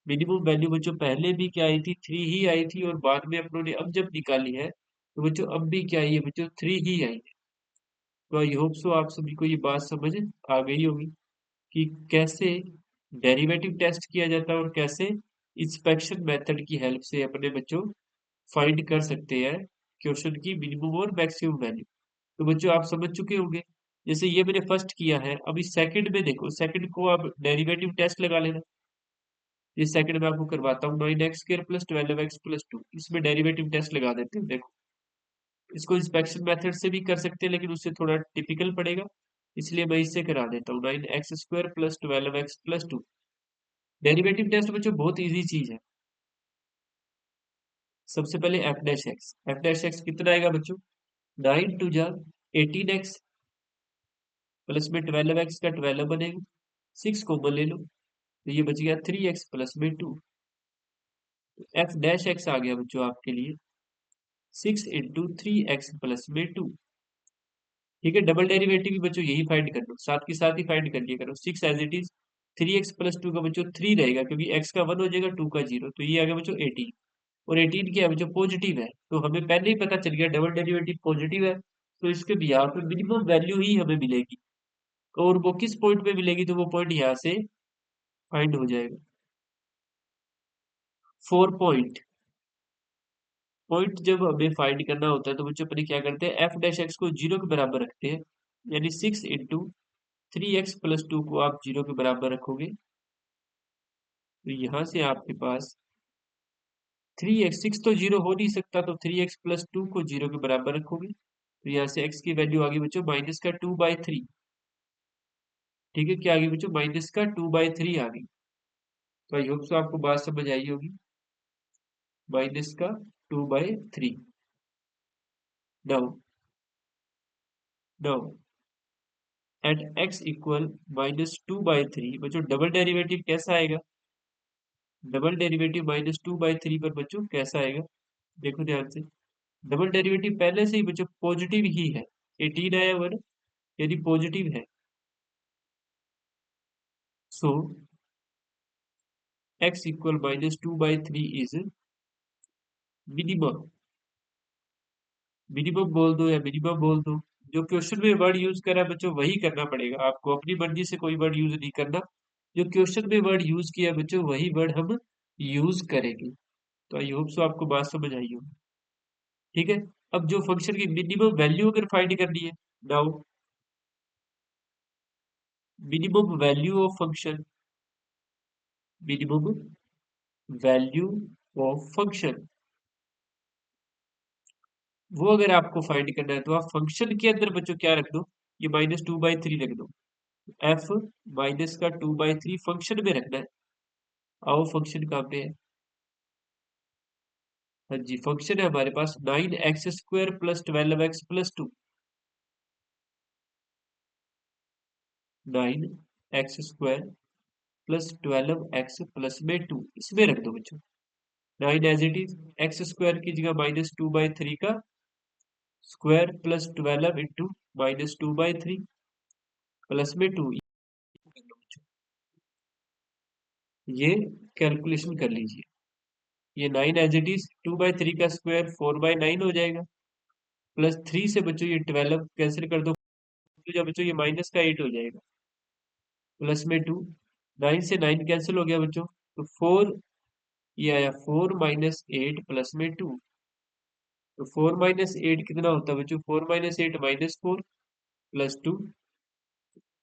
[SPEAKER 1] मिनिमम वैल्यू बच्चों पहले भी क्या आई थी, 3 ही आई थी, और बाद में अपनों ने अब जब निकाली है तो बच्चों अब भी क्या आई है बच्चों, 3 ही आई है। तो आई होप सो आप सभी को ये बात समझ आ गई होगी कि कैसे डेरिवेटिव टेस्ट किया जाता है और कैसे इंस्पेक्शन मेथड की हेल्प से अपने बच्चों फाइंड कर सकते हैं क्वेश्चन की मिनिमम और मैक्सिमम वैल्यू। तो बच्चों आप समझ चुके होंगे, जैसे ये मैंने फर्स्ट किया है, अभी सेकंड में देखो, सेकंड को आप डेरिवेटिव टेस्ट लगा लेना, ये सेकंड में आपको करवाता हूँ, 9x² + 12x + 2, इसमें डेरिवेटिव टेस्ट लगा देते हैं। देखो इसको इंस्पेक्शन मेथड से भी कर सकते हैं, लेकिन उससे थोड़ा टिपिकल पड़ेगा, इसलिए मैं इससे करा देता हूँ, 9x² + 12x + 2। डेरिवेटिव टेस्ट बच्चों बहुत इजी चीज है। सबसे पहले एफ डैश एक्स कितना आएगा बच्चों, 9 × 2 = 18x, प्लस में 12x का 12 बनेगा, 6 कॉमन ले लो, तो ये बच गया 3x प्लस में 2। एफ डैश एक्स आ गया बच्चों आपके लिए 6 × 3x प्लस में 2। ठीक है, डबल डेरिवेटिव भी बच्चों यही फाइंड कर लो, साथ के साथ ही फाइंड कर लिया करो, 6 एज इट इज, 3x + 2 का बच्चों 3 रहेगा, क्योंकि x का 1 हो जाएगा, 2 का 0, तो ये आ गया बच्चों 18। और 18 क्या है बच्चों, पॉजिटिव है। तो हमें पहले ही पता चल गया डबल डेरिवेटिव पॉजिटिव है, तो इसके भी यहाँ पे मिनिमम वैल्यू ही हमें मिलेगी। और वो किस पॉइंट पे मिलेगी, तो वो पॉइंट यहाँ से फाइंड हो जाएगा। 4 पॉइंट पॉइंट जब हमें फाइंड करना होता है तो बच्चों अपने क्या करते हैं, एफ डैश एक्स को 0 के बराबर रखते हैं। यानी 6 × 3x + 2 को आप 0 के बराबर रखोगे, तो यहाँ से आपके पास 3x, 6 तो 0 हो नहीं सकता, तो 3x + 2 को 0 के बराबर रखोगे, तो यहाँ से x की वैल्यू आ गई बच्चों -2/3। ठीक है, क्या आ गई बच्चों, -2/3 आ गई। तो आई होप सो आपको बात समझ आई होगी। -2/3। Now now at x equal -2/3 बच्चों, डबल डेरिवेटिव कैसा आएगा, डबल डेरिवेटिव -2/3 पर बच्चों कैसा आएगा, देखो ध्यान से। डबल डेरिवेटिव पहले से ही बच्चों पॉजिटिव ही है, 18 आया हुआ ना, यदि पॉजिटिव है। सो x equal -2/3 is minimum. Minimum बोल दो या मिनिमम बोल दो, जो क्वेश्चन में वर्ड यूज करा है बच्चों वही करना पड़ेगा आपको, अपनी मर्जी से कोई वर्ड यूज नहीं करना। जो क्वेश्चन में वर्ड यूज किया बच्चों वही वर्ड हम यूज करेंगे। तो आई होप सो आपको बात समझ आई होगी। ठीक है, अब जो फंक्शन की मिनिमम वैल्यू अगर फाइंड करनी है, now minimum value of function, minimum value of function, वो अगर आपको फाइंड करना है तो आप फंक्शन के अंदर बच्चों क्या रख दो, ये -2/3 रख दो। एफ -2/3 फंक्शन में रखना है। आओ फंक्शन कहाँ पे है, हाँ जी फंक्शन है हमारे पास 9x² + 12x + 2। 9x² + 12x + 2 इसमें रख दो बच्चों। 9 एज इट इज, x² की जगह -2/3 का स्क्वायर प्लस 12 इंटू -2/3 प्लस में 2। ये कैलकुलेशन कर लीजिए, ये 9 एज इट इज, 2/3 का स्क्वायर 4/9 हो जाएगा, प्लस 3 से बच्चों ये 12 कैंसिल कर दो, तो जब बच्चों ये -8 हो जाएगा, प्लस में 2। 9 से 9 कैंसिल हो गया बच्चों, तो 4, ये आया 4 - 8 प्लस में 2। तो 4 - 8 कितना होता है बच्चों, 4 - 8 -4 प्लस 2,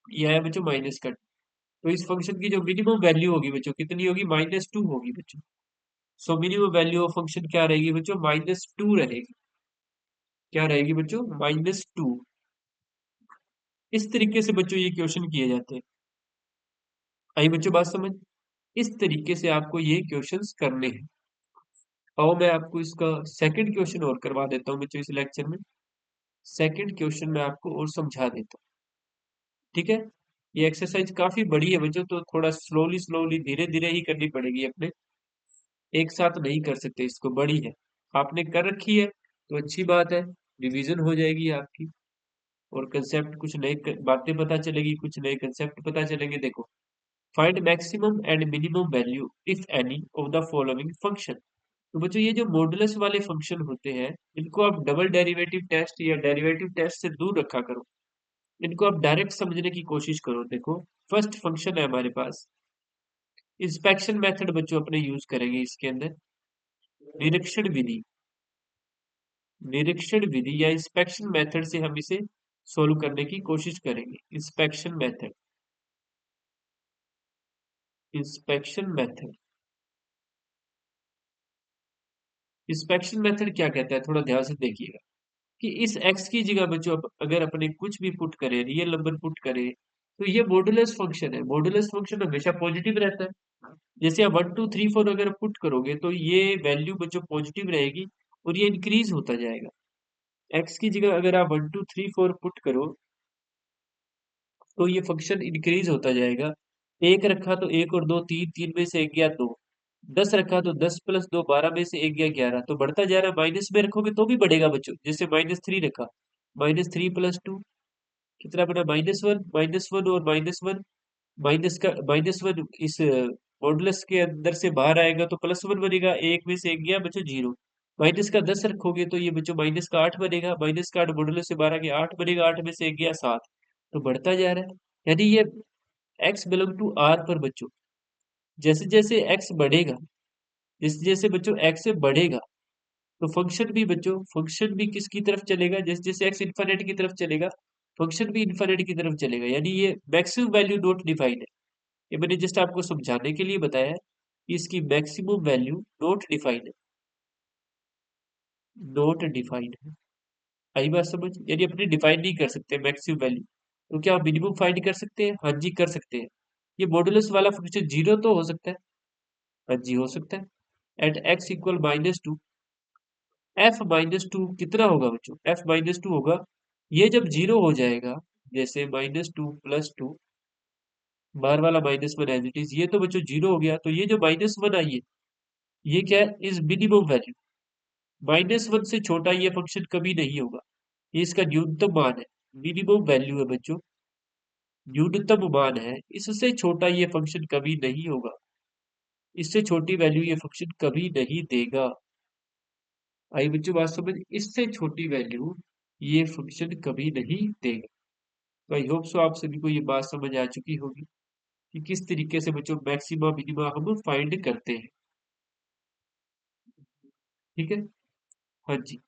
[SPEAKER 1] ये आया बच्चों माइनस का। तो इस फंक्शन की जो मिनिमम वैल्यू होगी बच्चों कितनी होगी, -2 होगी बच्चों। So minimum value of function क्या रहेगी बच्चों, -2 रहेगी। क्या रहेगी बच्चों, -2। इस तरीके से बच्चों ये क्वेश्चन किए जाते हैं। आई बच्चों बात समझ, इस तरीके से आपको ये क्वेश्चंस करने हैं। और मैं आपको इसका सेकंड क्वेश्चन और करवा देता हूँ बच्चों इस लेक्चर में। सेकंड क्वेश्चन मैं आपको और समझा देता हूँ। ठीक है, ये एक्सरसाइज काफी बड़ी है बच्चों, तो थोड़ा स्लोली स्लोली धीरे धीरे ही करनी पड़ेगी अपने, एक साथ नहीं कर सकते इसको, बड़ी है। आपने कर रखी है तो अच्छी बात है, रिवीजन हो जाएगी आपकी, और कंसेप्ट कुछ नए बातें पता चलेगी, कुछ नए कंसेप्ट पता चलेंगे। देखो, find maximum and minimum value if any of the following function. तो बच्चों ये जो मॉडुलस वाले फंक्शन होते हैं, इनको आप डबल डेरिवेटिव टेस्ट या डेरिवेटिव टेस्ट से दूर रखा करो, इनको आप डायरेक्ट समझने की कोशिश करो। देखो, फर्स्ट फंक्शन है हमारे पास, इंस्पेक्शन मेथड बच्चों अपने यूज करेंगे इसके अंदर। निरीक्षण विधि, निरीक्षण विधि या इंस्पेक्शन मेथड से हम इसे सोल्व करने की कोशिश करेंगे। Inspection method, inspection method, inspection method क्या कहता है, थोड़ा ध्यान से देखिएगा कि इस x की जगह बच्चों अगर अपने कुछ भी पुट करें, रियल नंबर पुट करें, तो ये मॉडुलस फंक्शन है। मॉडुलस फंक्शन हमेशा पॉजिटिव रहता है। जैसे आप 1 2 3 4 अगर पुट करोगे तो ये वैल्यू बच्चों पॉजिटिव रहेगी और ये इंक्रीज होता जाएगा। x की जगह अगर आप 1 2 3 4 पुट करो तो ये फंक्शन इंक्रीज होता जाएगा। एक रखा तो एक और दो तीन, तीन में से एक गया दो। 10 रखा तो 10 + 2 12 में से एक गया 11, तो बढ़ता जा रहा है। माइनस में रखोगे तो भी बढ़ेगा बच्चों, जैसे -3 रखा, -3 + 2 कितना बना, -1, -1 और -1, माइनस का -1 इस मॉडुलस के अंदर से बाहर आएगा तो +1 बनेगा, एक में से एक गया बच्चों 0। माइनस का 10 रखोगे तो ये बच्चों माइनस का 8 बनेगा, माइनस का 8 मॉडुलस से बाहर आ गया 8 बनेगा, 8 में से एक गया 7। तो बढ़ता जा रहा है, यानी ये x बिलोंग टू r पर बच्चों जैसे जैसे x बढ़ेगा, जैसे जैसे बच्चों x बढ़ेगा, तो फंक्शन भी किसकी तरफ चलेगा, जैसे जैसे x इन्फिनिटी की तरफ चलेगा, फंक्शन भी इन्फिनिटी की तरफ चलेगा, यानी ये मैक्सिमम वैल्यू नॉट डिफाइंड है। ये मैंने जस्ट आपको समझाने के लिए बताया है कि इसकी मैक्सिमम वैल्यू नॉट डिफाइंड है, नॉट डिफाइंड है। आई बात समझ, यानी अपने डिफाइन नहीं कर सकते मैक्सिमम वैल्यू। तो क्या मिनिमम फाइंड कर सकते हैं? हाँ जी कर सकते हैं। ये मॉडुलस वाला फंक्शन 0 तो हो सकता है, हाँ जी हो सकता है। एट x इक्वल -2, f -2 कितना होगा बच्चों? f -2 होगा, ये जब 0 हो जाएगा, जैसे -2 +2, बाहर वाला -1 एज इट इज, ये तो बच्चों 0 हो गया, तो ये जो -1 आई है, ये क्या है? Is minimum value. -1 से छोटा ये फंक्शन कभी नहीं होगा, ये इसका न्यूनतम मान है, मिनिमम वैल्यू है बच्चों, न्यूनतम मान है, इससे छोटा ये फंक्शन कभी नहीं होगा, इससे छोटी वैल्यू ये फंक्शन कभी नहीं देगा। आई बच्चों बात समझ, इससे छोटी वैल्यू ये फंक्शन कभी नहीं देगा। तो आई होप सो आप सभी को ये बात समझ आ चुकी होगी कि किस तरीके से बच्चों मैक्सिमा मिनिमा हम फाइंड करते हैं। ठीक है, हाँ जी।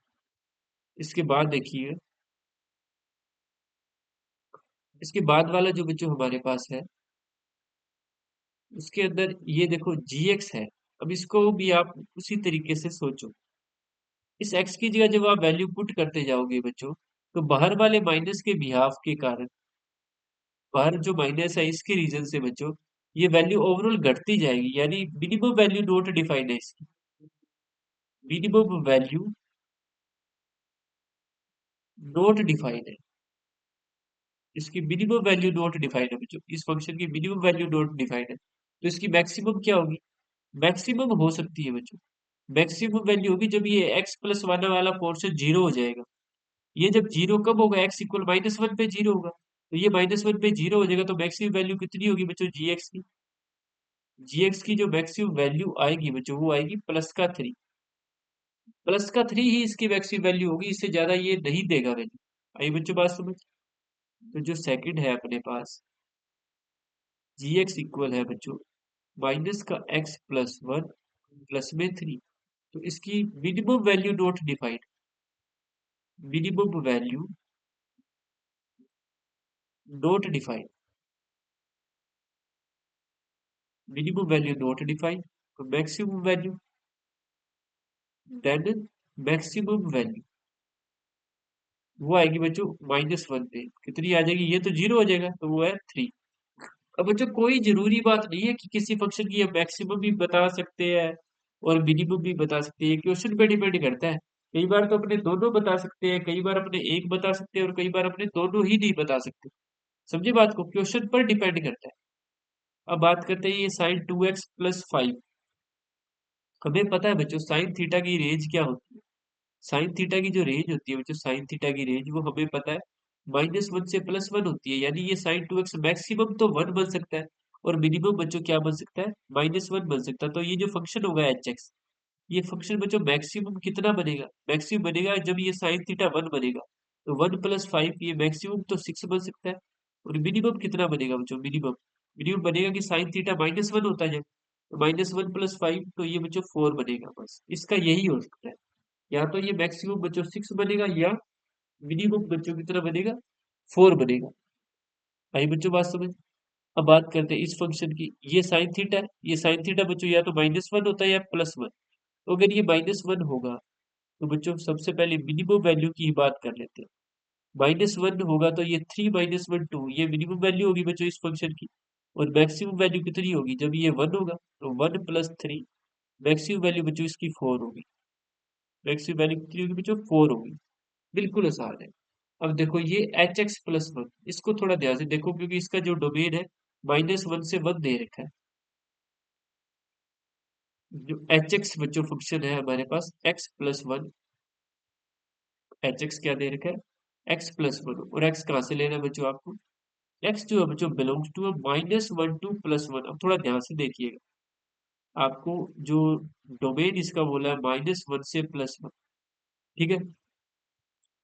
[SPEAKER 1] इसके बाद देखिए, इसके बाद वाला जो बच्चों हमारे पास है, उसके अंदर ये देखो gx है। अब इसको भी आप उसी तरीके से सोचो, इस x की जगह जब आप वैल्यू पुट करते जाओगे बच्चों, तो बाहर वाले माइनस के बिहाफ के कारण, बाहर जो माइनस है इसके रीजन से बच्चों, ये वैल्यू ओवरऑल घटती जाएगी, यानी मिनिमम वैल्यू नोट डिफाइंड है इसकी, मिनिमम वैल्यू नोट डिफाइंड है, इसकी मिनिमम वैल्यू नोट डिफाइंड है बच्चों, इस फंक्शन की मिनिमम वैल्यू नोट डिफाइंड है, तो इसकी मैक्सिमम क्या होगी? मैक्सिमम हो सकती है बच्चों, मैक्सिमम वैल्यू होगी जब ये x+1 वाला पोर्शन 0 हो जाएगा। ये जब 0 कब होगा? x इक्वल -1 पे 0 होगा, तो ये -1 पे 0 हो जाएगा, तो मैक्सिमम वैल्यू कितनी होगी बच्चों? gx की, gx की जो मैक्सिमम वैल्यू आएगी बच्चों, वो आएगी +3, +3 ही इसकी मैक्सिमम वैल्यू होगी, इससे ज्यादा ये नहीं देगा वैल्यू। आई बच्चों बात समझ? तो जो सेकंड है अपने पास, gx इक्वल है बच्चों माइनस का x+1 प्लस में 3, तो इसकी minimum value not defined, minimum value not defined, minimum value not defined, तो maximum value, then maximum value वो आएगी बच्चों -1 पे, कितनी आ जाएगी? ये तो 0 हो जाएगा, तो वो है 3। अब बच्चों कोई जरूरी बात नहीं है कि किसी फंक्शन की हम मैक्सिमम भी बता सकते हैं और मिनिमम भी बता सकते हैं, क्वेश्चन पे डिपेंड करता है। कई बार तो अपने दोनों बता सकते हैं, कई बार अपने एक बता सकते हैं, और कई बार अपने दोनों ही नहीं बता सकते। समझे बात को, क्वेश्चन पर डिपेंड करता है। अब बात करते हैं ये sin 2x + 5, हमें पता है बच्चों साइन थीटा की रेंज क्या होती है। साइन थीटा की जो रेंज होती है बच्चों, साइन थीटा की रेंज वो हमें पता है -1 से +1 होती है, यानी ये sin 2x मैक्सिमम तो 1 बन सकता है, और मिनिमम बच्चों क्या बन सकता है? -1 बन सकता है। तो ये जो फंक्शन होगा hx, ये फंक्शन बच्चों मैक्सिमम कितना बनेगा? मैक्सिमम बनेगा जब ये sin थीटा 1 बनेगा, तो 1 + 5, ये मैक्सिमम तो 6 बन सकता है। और मिनिमम कितना बनेगा बच्चों? मिनिमम, मिनिमम बनेगा कि sin थीटा -1 होता है जब, तो -1 + 5, तो ये बच्चों 4 बनेगा, बस इसका यही हो सकता है। या तो ये मैक्सिमम बच्चों 6 बनेगा, या मिनिमम बच्चों कितना बनेगा? 4 बनेगा। आई बच्चों बात समझ? अब बात करते हैं इस फंक्शन की, ये साइन थीटा है, ये साइन थीटा बच्चों या तो -1 होता है या +1। तो अगर ये -1 होगा, तो बच्चों सबसे पहले मिनिमम वैल्यू की ही बात कर लेते हैं। -1 होगा तो ये 3 -1 2, ये मिनिमम वैल्यू होगी बच्चों इस फंक्शन की। और मैक्सिमम वैल्यू कितनी होगी? जब ये 1 होगा, तो 1 + 3, मैक्सिमम वैल्यू बच्चों इसकी 4 होगी, मैक्सिमम वैल्यू कितनी होगी बच्चों? 4 होगी। बिल्कुल आसान है। अब देखो ये hx+1, इसको थोड़ा ध्यान से देखो, क्योंकि इसका जो डोमेन है -1 से 1 दे रखा है। जो hx बच्चों फंक्शन है हमारे पास x+1, hx क्या दे रखा है? x+1, और x कहाँ से लेना है बच्चों आपको? x जो है बच्चों बिलोंग्स टू -1 2 +1। अब थोड़ा ध्यान से देखिएगा, आपको जो डोमेन इसका बोला है -1 से +1, ठीक है?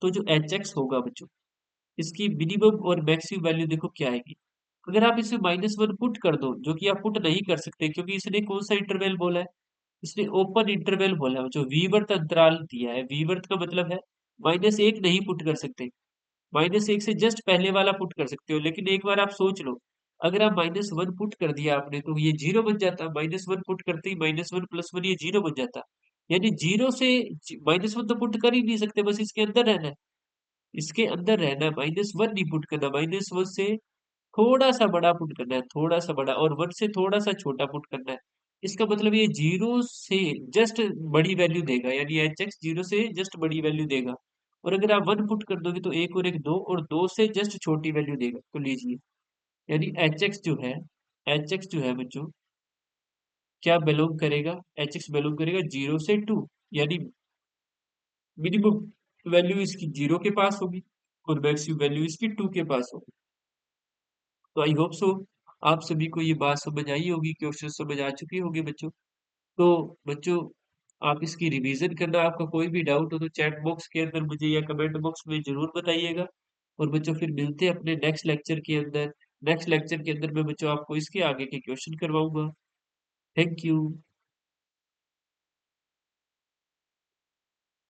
[SPEAKER 1] तो जो एच एक्स होगा बच्चों, इसकी मिनिमम और मैक्सिमम वैल्यू देखो क्या आएगी। अगर आप इसे -1 पुट कर दो, जो कि आप पुट नहीं कर सकते क्योंकि इसने कौन सा इंटरवल बोला है, इसने ओपन इंटरवल बोला है, जो वीवर्त अंतराल दिया है। वीवर्त का मतलब है -1 नहीं पुट कर सकते, -1 से जस्ट पहले वाला पुट कर सकते हो। लेकिन एक बार आप सोच लो, अगर आप -1 पुट कर दिया आपने तो ये जीरो बन जाता, -1 पुट करते ही -1 + 1 ये जीरो बन जाता। यानी जीरो से -1 तो पुट कर ही नहीं सकते, बस इसके अंदर रहना है, इसके अंदर रहना है, -1 नहीं पुट करना, -1 से थोड़ा-सा बड़ा पुट करना है, थोड़ा-सा बड़ा, और 1 से थोड़ा-सा छोटा पुट करना है। इसका मतलब ये 0 से जस्ट बड़ी वैल्यू देगा, यानी एचएक्स 0 से जस्ट बड़ी वैल्यू देगा। और अगर आप 1 पुट कर दोगे तो 1 और 1 2, और 2 से जस्ट छोटी वैल्यू देगा। तो लीजिए, यानी एचएक्स जो है बच्चों, क्या बिलोंग करेगा? एचएक्स बिलोंग करेगा 0 से 2, यानी मिनिमम वैल्यू इसकी 0 के पास होगी और मैक्सिमम वैल्यू इसकी 2 के पास होगी। तो आई होप सो आप सभी को ये बात समझ आई होगी, क्वेश्चन समझ आ चुके होंगे बच्चों। तो बच्चों, आप इसकी रिवीजन करना, आपका कोई भी डाउट हो तो चैट बॉक्स के अंदर मुझे या कमेंट बॉक्स में जरूर बताइएगा। और बच्चों, फिर मिलते हैं अपने नेक्स्ट लेक्चर के अंदर। नेक्स्ट लेक्चर के अंदर मैं बच्चों आपको इसके आगे के क्वेश्चन करवाऊंगा। Thank you.